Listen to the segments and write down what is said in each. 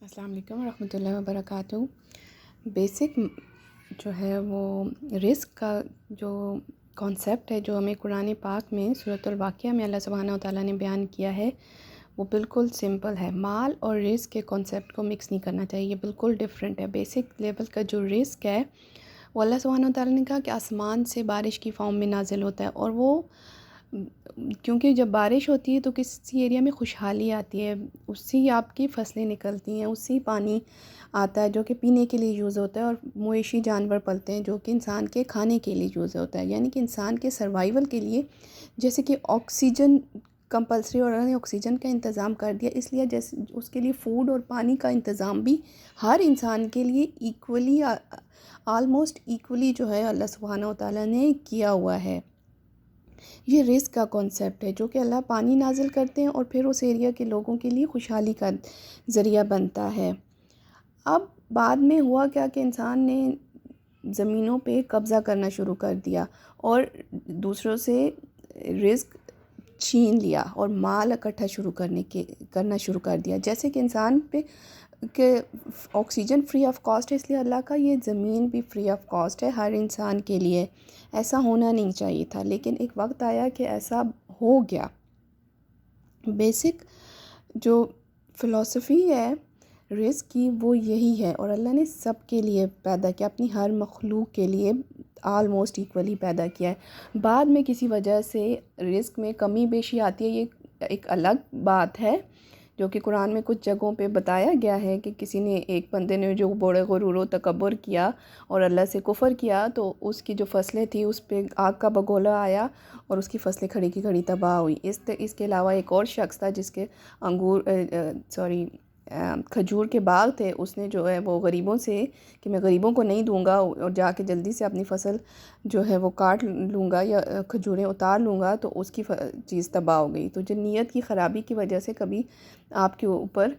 السلام علیکم ورحمۃ اللہ وبرکاتہ۔ بیسک جو ہے وہ رزق کا جو کانسیپٹ ہے، جو ہمیں قرآن پاک میں سورۃ الواقعہ میں اللہ سبحانہ و تعالیٰ نے بیان کیا ہے، وہ بالکل سمپل ہے۔ مال اور رزق کے کانسیپٹ کو مکس نہیں کرنا چاہیے، یہ بالکل ڈیفرنٹ ہے۔ بیسک لیول کا جو رزق ہے وہ اللہ سبحانہ و تعالیٰ نے کہا کہ آسمان سے بارش کی فارم میں نازل ہوتا ہے، اور وہ کیونکہ جب بارش ہوتی ہے تو کسی ایریا میں خوشحالی آتی ہے، اس سے ہی آپ کی فصلیں نکلتی ہیں، اس سے ہی پانی آتا ہے جو کہ پینے کے لیے یوز ہوتا ہے، اور مویشی جانور پلتے ہیں جو کہ انسان کے کھانے کے لیے یوز ہوتا ہے، یعنی کہ انسان کے سروائیول کے لیے۔ جیسے کہ آکسیجن کمپلسری، اور انہوں نے آکسیجن کا انتظام کر دیا، اس لیے جیسے اس کے لیے فوڈ اور پانی کا انتظام بھی ہر انسان کے لیے ایکولی، آلموسٹ ایکولی جو ہے اللہ سبحانہ و تعالیٰ نے کیا ہوا ہے۔ یہ رزق کا کانسیپٹ ہے جو کہ اللہ پانی نازل کرتے ہیں اور پھر اس ایریا کے لوگوں کے لیے خوشحالی کا ذریعہ بنتا ہے۔ اب بعد میں ہوا کیا کہ انسان نے زمینوں پہ قبضہ کرنا شروع کر دیا اور دوسروں سے رزق چھین لیا اور مال اکٹھا کرنا شروع کر دیا۔ جیسے کہ انسان پہ کہ آکسیجن فری آف کاسٹ ہے، اس لیے اللہ کا یہ زمین بھی فری آف کاسٹ ہے ہر انسان کے لیے۔ ایسا ہونا نہیں چاہیے تھا، لیکن ایک وقت آیا کہ ایسا ہو گیا۔ بیسک جو فلسفی ہے رزق کی وہ یہی ہے، اور اللہ نے سب کے لیے پیدا کیا، اپنی ہر مخلوق کے لیے آلموسٹ ایکولی پیدا کیا ہے۔ بعد میں کسی وجہ سے رزق میں کمی بیشی آتی ہے، یہ ایک الگ بات ہے جو کہ قرآن میں کچھ جگہوں پہ بتایا گیا ہے کہ کسی نے، ایک بندے نے جو بڑے غرور و تکبر کیا اور اللہ سے کفر کیا، تو اس کی جو فصلیں تھیں اس پہ آگ کا بگولا آیا اور اس کی فصلیں کھڑی کی کھڑی تباہ ہوئی۔ اس کے علاوہ ایک اور شخص تھا جس کے کھجور کے باغ تھے، اس نے جو ہے وہ غریبوں سے کہ میں غریبوں کو نہیں دوں گا اور جا کے جلدی سے اپنی فصل جو ہے وہ کاٹ لوں گا یا کھجوریں اتار لوں گا، تو اس کی چیز تباہ ہو گئی۔ تو جو نیت کی خرابی کی وجہ سے کبھی آپ کے اوپر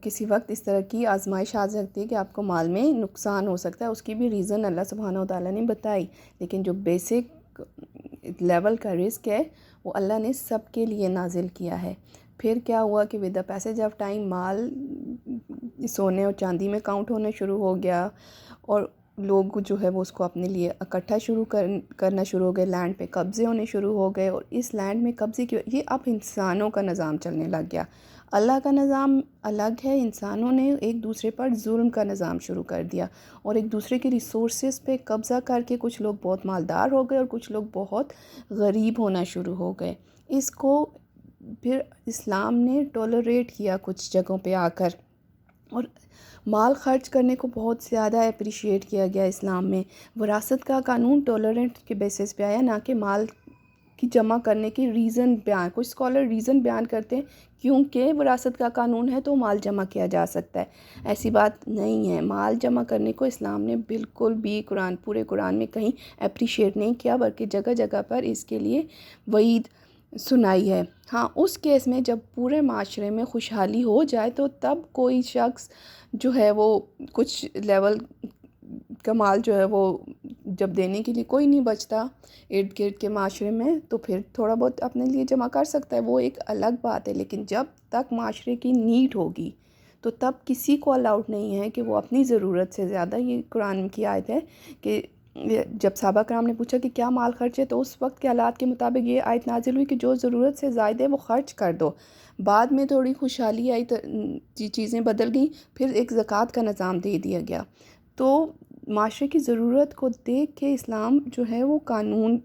کسی وقت اس طرح کی آزمائش آ سکتی ہے کہ آپ کو مال میں نقصان ہو سکتا ہے، اس کی بھی ریزن اللہ سبحانہ و تعالیٰ نے بتائی۔ لیکن جو بیسک لیول کا رزق ہے وہ اللہ نے سب کے لیے نازل کیا ہے۔ پھر کیا ہوا کہ with the passage of time مال سونے اور چاندی میں کاؤنٹ ہونا شروع ہو گیا، اور لوگ جو ہے وہ اس کو اپنے لیے اکٹھا کرنا شروع ہو گئے، لینڈ پہ قبضے ہونے شروع ہو گئے، اور اس لینڈ میں قبضے کی یہ اب انسانوں کا نظام چلنے لگ گیا۔ اللہ کا نظام الگ ہے، انسانوں نے ایک دوسرے پر ظلم کا نظام شروع کر دیا اور ایک دوسرے کے ریسورسز پہ قبضہ کر کے کچھ لوگ بہت مالدار ہو گئے اور کچھ لوگ بہت غریب ہونا شروع ہو گئے۔ اس کو پھر اسلام نے ٹولریٹ کیا کچھ جگہوں پہ آ کر، اور مال خرچ کرنے کو بہت زیادہ اپریشیٹ کیا گیا اسلام میں۔ وراثت کا قانون ٹولرنٹ کے بیسس پہ آیا، نہ کہ مال کی جمع کرنے کی ریزن بیان۔ کچھ اسکالر ریزن بیان کرتے ہیں کیونکہ وراثت کا قانون ہے تو مال جمع کیا جا سکتا ہے، ایسی بات نہیں ہے۔ مال جمع کرنے کو اسلام نے بالکل بھی پورے قرآن میں کہیں اپریشیٹ نہیں کیا، بلکہ جگہ جگہ پر اس کے لیے وعید سنائی ہے۔ ہاں، اس کیس میں جب پورے معاشرے میں خوشحالی ہو جائے تو تب کوئی شخص جو ہے وہ کچھ لیول کا مال جو ہے وہ جب دینے کے لیے کوئی نہیں بچتا ارد گرد کے معاشرے میں، تو پھر تھوڑا بہت اپنے لیے جمع کر سکتا ہے، وہ ایک الگ بات ہے۔ لیکن جب تک معاشرے کی نیڈ ہوگی تو تب کسی کو الاؤڈ نہیں ہے کہ وہ اپنی ضرورت سے زیادہ، یہ قرآن کی آیت ہے کہ جب صحابہ کرام نے پوچھا کہ کیا مال خرچ ہے، تو اس وقت کے حالات کے مطابق یہ آیت نازل ہوئی کہ جو ضرورت سے زائد ہے وہ خرچ کر دو۔ بعد میں تھوڑی خوشحالی آئی تو چیزیں بدل گئیں، پھر ایک زکوٰۃ کا نظام دے دیا گیا۔ تو معاشرے کی ضرورت کو دیکھ کے اسلام جو ہے وہ قانون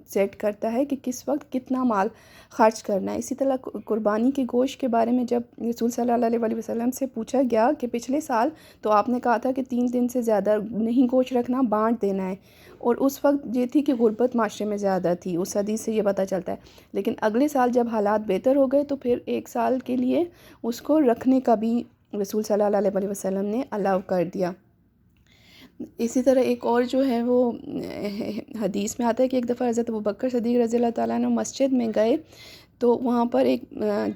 سیٹ کرتا ہے کہ کس وقت کتنا مال خرچ کرنا ہے۔ اسی طرح قربانی کے گوشت کے بارے میں جب رسول صلی اللہ علیہ وسلم سے پوچھا گیا کہ پچھلے سال تو آپ نے کہا تھا کہ 3 دن سے زیادہ نہیں گوشت رکھنا، بانٹ دینا ہے، اور اس وقت یہ تھی کہ غربت معاشرے میں زیادہ تھی، اس حدیث سے یہ پتہ چلتا ہے۔ لیکن اگلے سال جب حالات بہتر ہو گئے تو پھر 1 سال کے لیے اس کو رکھنے کا بھی رسول صلی اللہ علیہ وسلم نے الاؤ کر دیا۔ اسی طرح ایک اور جو ہے وہ حدیث میں آتا ہے کہ ایک دفعہ حضرت ابوبکر صدیق رضی اللہ تعالیٰ عنہ مسجد میں گئے، تو وہاں پر ایک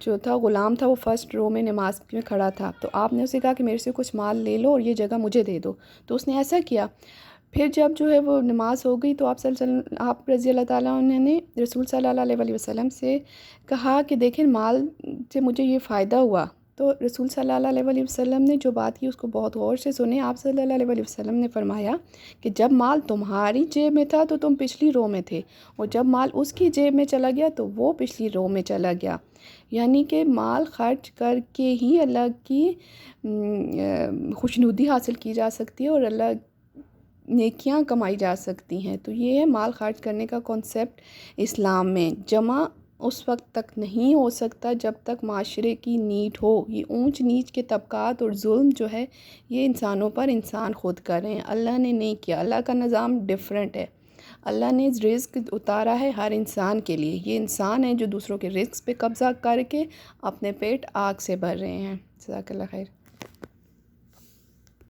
جو تھا غلام تھا، وہ فرسٹ رو میں نماز میں کھڑا تھا، تو آپ نے اسے کہا کہ میرے سے کچھ مال لے لو اور یہ جگہ مجھے دے دو، تو اس نے ایسا کیا۔ پھر جب جو ہے وہ نماز ہو گئی تو آپ رضی اللہ تعالیٰ عنہ نے رسول صلی اللہ علیہ وسلم سے کہا کہ دیکھیں مال سے مجھے یہ فائدہ ہوا، تو رسول صلی اللہ علیہ وسلم نے جو بات کی اس کو بہت غور سے سنیں۔ آپ صلی اللہ علیہ وسلم نے فرمایا کہ جب مال تمہاری جیب میں تھا تو تم پچھلی رو میں تھے، اور جب مال اس کی جیب میں چلا گیا تو وہ پچھلی رو میں چلا گیا۔ یعنی کہ مال خرچ کر کے ہی اللہ کی خوشنودی حاصل کی جا سکتی ہے اور اللہ نیکیاں کمائی جا سکتی ہیں۔ تو یہ ہے مال خرچ کرنے کا کانسیپٹ اسلام میں۔ جمع اس وقت تک نہیں ہو سکتا جب تک معاشرے کی نیڈ ہو۔ یہ اونچ نیچ کے طبقات اور ظلم جو ہے یہ انسانوں پر انسان خود کر رہے ہیں، اللہ نے نہیں کیا۔ اللہ کا نظام ڈیفرنٹ ہے۔ اللہ نے رزق اتارا ہے ہر انسان کے لیے، یہ انسان ہے جو دوسروں کے رزق پہ قبضہ کر کے اپنے پیٹ آگ سے بھر رہے ہیں۔ جزاک اللہ خیر۔